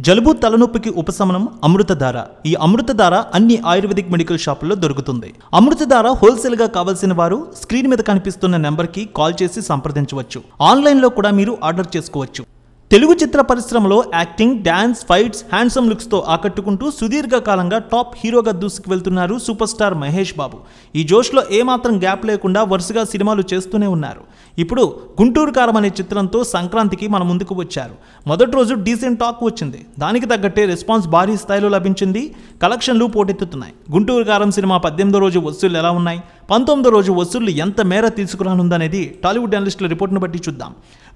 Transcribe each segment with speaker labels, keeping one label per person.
Speaker 1: జలుబు తలనొప్పికి ఉపశమనం అమృతధార. ఈ అమృతధార అన్ని ఆయుర్వేదిక్ మెడికల్ షాపుల్లో దొరుకుతుంది. అమృతధార హోల్సేల్ గా కావాల్సిన వారు స్క్రీన్ మీద కనిపిస్తున్న నెంబర్ కి కాల్ చేసి సంప్రదించవచ్చు. ఆన్లైన్ లో కూడా మీరు ఆర్డర్ చేసుకోవచ్చు. తెలుగు చిత్ర పరిశ్రమలో acting, dance, fights, handsome looks తో ఆకట్టుకుంటూ సుదీర్ఘ కాలంగా టాప్ హీరోగా దూసుకు వెళ్తున్నారు సూపర్ స్టార్ మహేష్ బాబు. ఈ జోష్లో ఏమాత్రం గ్యాప్ లేకుండా వరుసగా సినిమాలు చేస్తూనే ఉన్నారు. ఇప్పుడు గుంటూరు కారం అనే చిత్రంతో సంక్రాంతికి మన ముందుకు వచ్చారు. మొదటి రోజు డీసెంట్ టాక్ వచ్చింది. దానికి తగ్గట్టే రెస్పాన్స్ భారీ స్థాయిలో లభించింది. కలెక్షన్లు పోటెత్తుతున్నాయి. గుంటూరు కారం సినిమా 18వ రోజు వసూళ్లు ఎలా ఉన్నాయి, 19వ రోజు వసూళ్లు ఎంత మేర తీసుకురానుందనేది టాలీవుడ్ అనలిస్టుల రిపోర్ట్ను బట్టి చూద్దాం.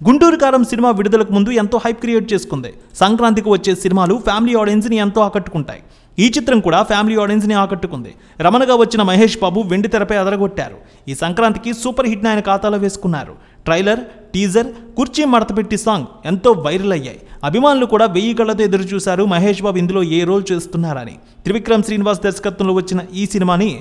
Speaker 1: గుంటూరు కారం సినిమా విడుదలకు ముందు ఎంతో హైప్ క్రియేట్ చేసుకుంది. సంక్రాంతికి వచ్చే సినిమాలు ఫ్యామిలీ ఆడియన్స్ని ఎంతో ఆకట్టుకుంటాయి. ఈ చిత్రం కూడా ఫ్యామిలీ ఆడియన్స్ని ఆకట్టుకుంది. రమణగా వచ్చిన మహేష్ బాబు వెండి తెరపై అదరగొట్టారు. ఈ సంక్రాంతికి సూపర్ హిట్ని ఆయన ఖాతాలో వేసుకున్నారు. ట్రైలర్, టీజర్, కుర్చీ మడతపెట్టి సాంగ్ ఎంతో వైరల్ అయ్యాయి. అభిమానులు కూడా 1000 కళ్ళతో ఎదురు చూశారు మహేష్ బాబు ఇందులో ఏ రోల్ చేస్తున్నారని. త్రివిక్రమ్ శ్రీనివాస్ దర్శకత్వంలో వచ్చిన ఈ సినిమాని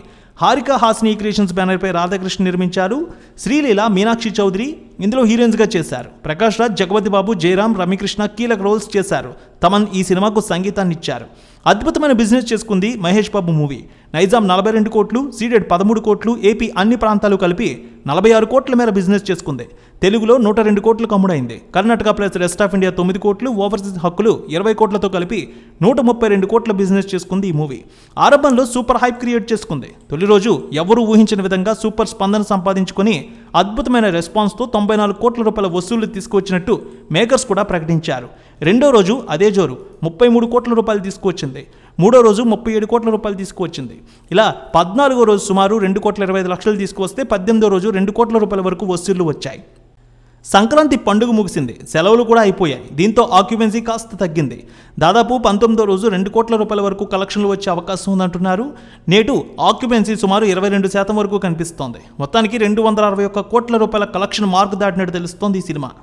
Speaker 1: హారిక హాసిని క్రియేషన్స్ బ్యానర్పై రాధాకృష్ణ నిర్మించారు. శ్రీలీల, మీనాక్షి చౌదరి ఇందులో హీరోయిన్స్గా చేశారు. ప్రకాష్ రాజ్, జగపతి బాబు, జయరాం, రమ్యకృష్ణ కీలక రోల్స్ చేశారు. తమన్ ఈ సినిమాకు సంగీతాన్ని ఇచ్చారు. అద్భుతమైన బిజినెస్ చేసుకుంది మహేష్ బాబు మూవీ. నైజాం 42 కోట్లు, సీడెడ్ 13 కోట్లు, ఏపీ అన్ని ప్రాంతాలు కలిపి 46 కోట్ల మేర బిజినెస్ చేసుకుంది. తెలుగులో 102 కోట్లకు అమ్ముడైంది. Karnataka plus rest of India 9 కోట్లు, ఓవర్సీస్ హక్కులు 20 కోట్లతో కలిపి 132 కోట్ల బిజినెస్ చేసుకుంది ఈ మూవీ. ఆరంభంలో సూపర్ హైప్ క్రియేట్ చేసుకుంది. తొలి రోజు ఎవరూ ఊహించిన విధంగా సూపర్ స్పందన సంపాదించుకుని అద్భుతమైన రెస్పాన్స్తో 94 కోట్ల రూపాయల వసూళ్లు తీసుకువచ్చినట్టు మేకర్స్ కూడా ప్రకటించారు. రెండో రోజు అదే జోరు 33 కోట్ల రూపాయలు తీసుకువచ్చింది. మూడో రోజు 37 కోట్ల రూపాయలు తీసుకువచ్చింది. ఇలా 14వ రోజు సుమారు 2,25 లక్షలు తీసుకువస్తే 18వ రోజు 2 కోట్ల రూపాయల వరకు వసూళ్లు వచ్చాయి. సంక్రాంతి పండుగ ముగిసింది. సెలవులు కూడా అయిపోయాయి. దీంతో ఆక్యుపెన్సీ కాస్త తగ్గింది. దాదాపు 19వ రోజు 2 కోట్ల రూపాయల వరకు కలెక్షన్లు వచ్చే అవకాశం ఉందంటున్నారు. నేటు ఆక్యుపెన్సీ సుమారు 22% వరకు కనిపిస్తోంది. మొత్తానికి 261 కోట్ల రూపాయల కలెక్షన్ మార్క్ దాటినట్టు తెలుస్తోంది ఈ సినిమా.